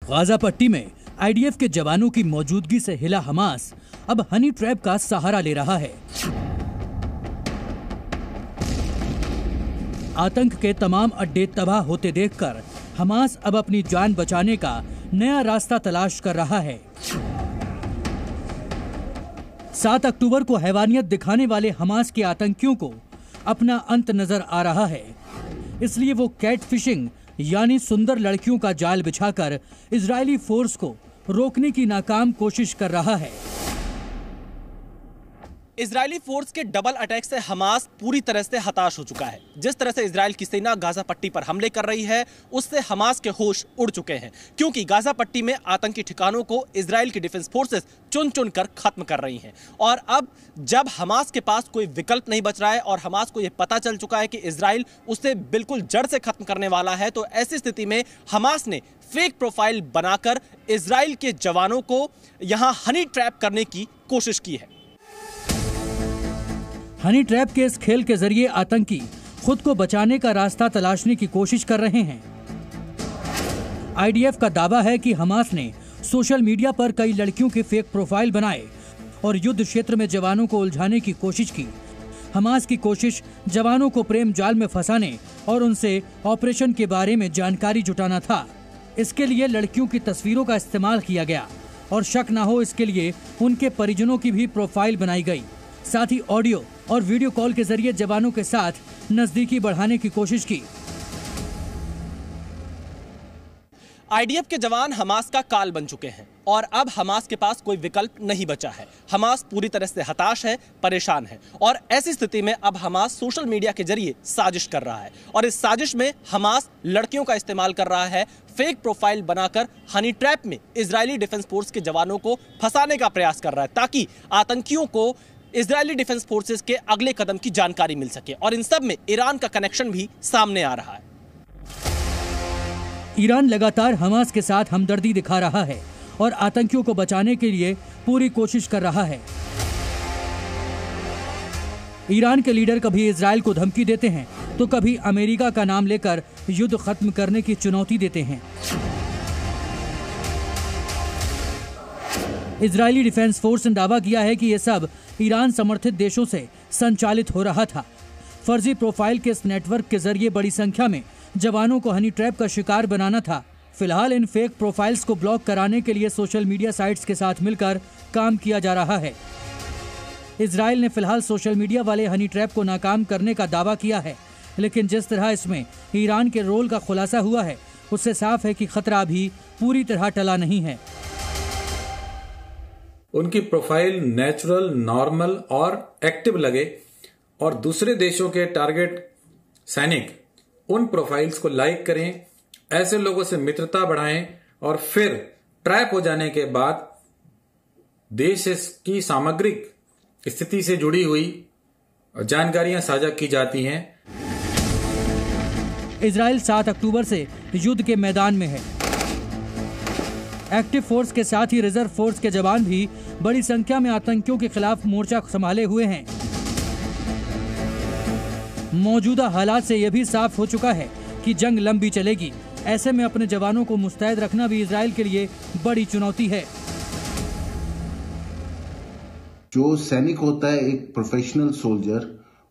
Gaza पट्टी में IDF के जवानों की मौजूदगी से हिला हमास अब हनी ट्रैप का सहारा ले रहा है। आतंक के तमाम अड्डे तबाह होते देखकर हमास अब अपनी जान बचाने का नया रास्ता तलाश कर रहा है। 7 अक्टूबर को हैवानियत दिखाने वाले हमास के आतंकियों को अपना अंत नजर आ रहा है, इसलिए वो कैट फिशिंग यानी सुंदर लड़कियों का जाल बिछाकर इजरायली फोर्स को रोकने की नाकाम कोशिश कर रहा है। इजरायली फोर्स के डबल अटैक से हमास पूरी तरह से हताश हो चुका है। जिस तरह से इजराइल की सेना गाजा पट्टी पर हमले कर रही है, उससे हमास के होश उड़ चुके हैं, क्योंकि गाजा पट्टी में आतंकी ठिकानों को इजराइल की डिफेंस फोर्सेस चुन चुन कर खत्म कर रही हैं। और अब जब हमास के पास कोई विकल्प नहीं बच रहा है और हमास को यह पता चल चुका है कि इजराइल उसे बिल्कुल जड़ से खत्म करने वाला है, तो ऐसी स्थिति में हमास ने फेक प्रोफाइल बनाकर इजराइल के जवानों को यहां हनी ट्रैप करने की कोशिश की है। हनी ट्रैप के इस खेल के जरिए आतंकी खुद को बचाने का रास्ता तलाशने की कोशिश कर रहे हैं। आईडीएफ का दावा है कि हमास ने सोशल मीडिया पर कई लड़कियों के फेक प्रोफाइल बनाए और युद्ध क्षेत्र में जवानों को उलझाने की कोशिश की। हमास की कोशिश जवानों को प्रेम जाल में फंसाने और उनसे ऑपरेशन के बारे में जानकारी जुटाना था। इसके लिए लड़कियों की तस्वीरों का इस्तेमाल किया गया और शक न हो इसके लिए उनके परिजनों की भी प्रोफाइल बनाई गई। साथ ही ऑडियो और वीडियो कॉल के जरिए जवानों के साथ नजदीकी बढ़ाने की कोशिश की। आईडीएफ के जवान हमास का काल बन चुके हैं और अब हमास के पास कोई विकल्प नहीं बचा है। हमास पूरी तरह से हताश है, परेशान है और ऐसी स्थिति में अब हमास सोशल मीडिया के जरिए साजिश कर रहा है और इस साजिश में हमास लड़कियों का इस्तेमाल कर रहा है। फेक प्रोफाइल बनाकर हनी ट्रैप में इजरायली डिफेंस फोर्स के जवानों को फंसाने का प्रयास कर रहा है, ताकि आतंकियों को इजरायली डिफेंस फोर्सेस के अगले कदम की जानकारी मिल सके। और इन सब में ईरान का कनेक्शन भी सामने आ रहा है। ईरान लगातार हमास के साथ हमदर्दी दिखा रहा है और आतंकियों को बचाने के लिए पूरी कोशिश कर रहा है। ईरान के लीडर कभी इजराइल को धमकी देते हैं तो कभी अमेरिका का नाम लेकर युद्ध खत्म करने की चुनौती देते हैं। इजरायली डिफेंस फोर्स ने दावा किया है कि यह सब ईरान समर्थित देशों से संचालित हो रहा था। फर्जी प्रोफाइल के इस नेटवर्क के जरिए बड़ी संख्या में जवानों को हनी ट्रैप का शिकार बनाना था। फिलहाल इन फेक प्रोफाइल्स को ब्लॉक कराने के लिए सोशल मीडिया साइट्स के साथ मिलकर काम किया जा रहा है। इजराइल ने फिलहाल सोशल मीडिया वाले हनी ट्रैप को नाकाम करने का दावा किया है, लेकिन जिस तरह इसमें ईरान के रोल का खुलासा हुआ है, उससे साफ है कि खतरा अभी पूरी तरह टला नहीं है। उनकी प्रोफाइल नेचुरल, नॉर्मल और एक्टिव लगे और दूसरे देशों के टारगेट सैनिक उन प्रोफाइल्स को लाइक करें, ऐसे लोगों से मित्रता बढ़ाएं और फिर ट्रैप हो जाने के बाद देश की सामग्रिक स्थिति से जुड़ी हुई जानकारियां साझा की जाती हैं। इजराइल 7 अक्टूबर से युद्ध के मैदान में है। एक्टिव फोर्स के साथ ही रिजर्व फोर्स के जवान भी बड़ी संख्या में आतंकियों के खिलाफ मोर्चा संभाले हुए हैं। मौजूदा हालात से यह भी साफ हो चुका है कि जंग लंबी चलेगी। ऐसे में अपने जवानों को मुस्तैद रखना भी इजराइल के लिए बड़ी चुनौती है। जो सैनिक होता है, एक प्रोफेशनल सोल्जर,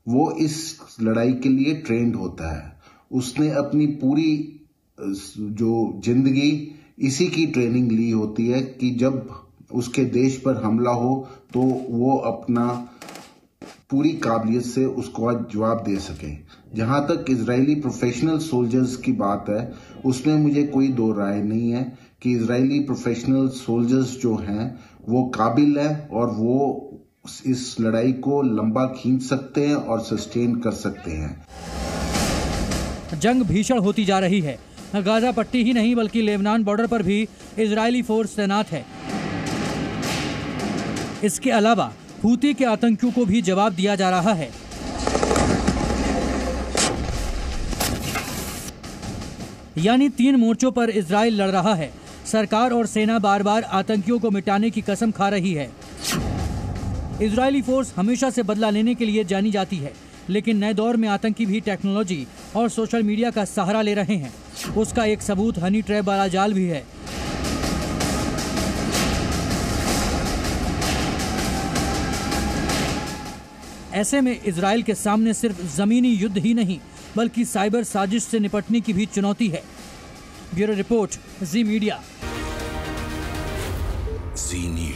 वो इस लड़ाई के लिए ट्रेंड होता है। उसने अपनी पूरी जो जिंदगी इसी की ट्रेनिंग ली होती है कि जब उसके देश पर हमला हो तो वो अपना पूरी काबिलियत से उसको जवाब दे सके। जहां तक इजरायली प्रोफेशनल सोल्जर्स की बात है, उसमें मुझे कोई दो राय नहीं है कि इजरायली प्रोफेशनल सोल्जर्स जो हैं वो काबिल है और वो इस लड़ाई को लंबा खींच सकते हैं और सस्टेन कर सकते हैं। जंग भीषण होती जा रही है। गाजा पट्टी ही नहीं बल्कि लेबनान बॉर्डर पर भी इजरायली फोर्स तैनात है। इसके अलावा हूती के आतंकियों को भी जवाब दिया जा रहा है। यानी 3 मोर्चों पर इजराइल लड़ रहा है। सरकार और सेना बार बार आतंकियों को मिटाने की कसम खा रही है। इजरायली फोर्स हमेशा से बदला लेने के लिए जानी जाती है, लेकिन नए दौर में आतंकी भी टेक्नोलॉजी और सोशल मीडिया का सहारा ले रहे हैं। उसका एक सबूत हनी ट्रैप वाला जाल भी है। ऐसे में इजराइल के सामने सिर्फ जमीनी युद्ध ही नहीं बल्कि साइबर साजिश से निपटने की भी चुनौती है। ब्यूरो रिपोर्ट, जी मीडिया। जी न्यूज़।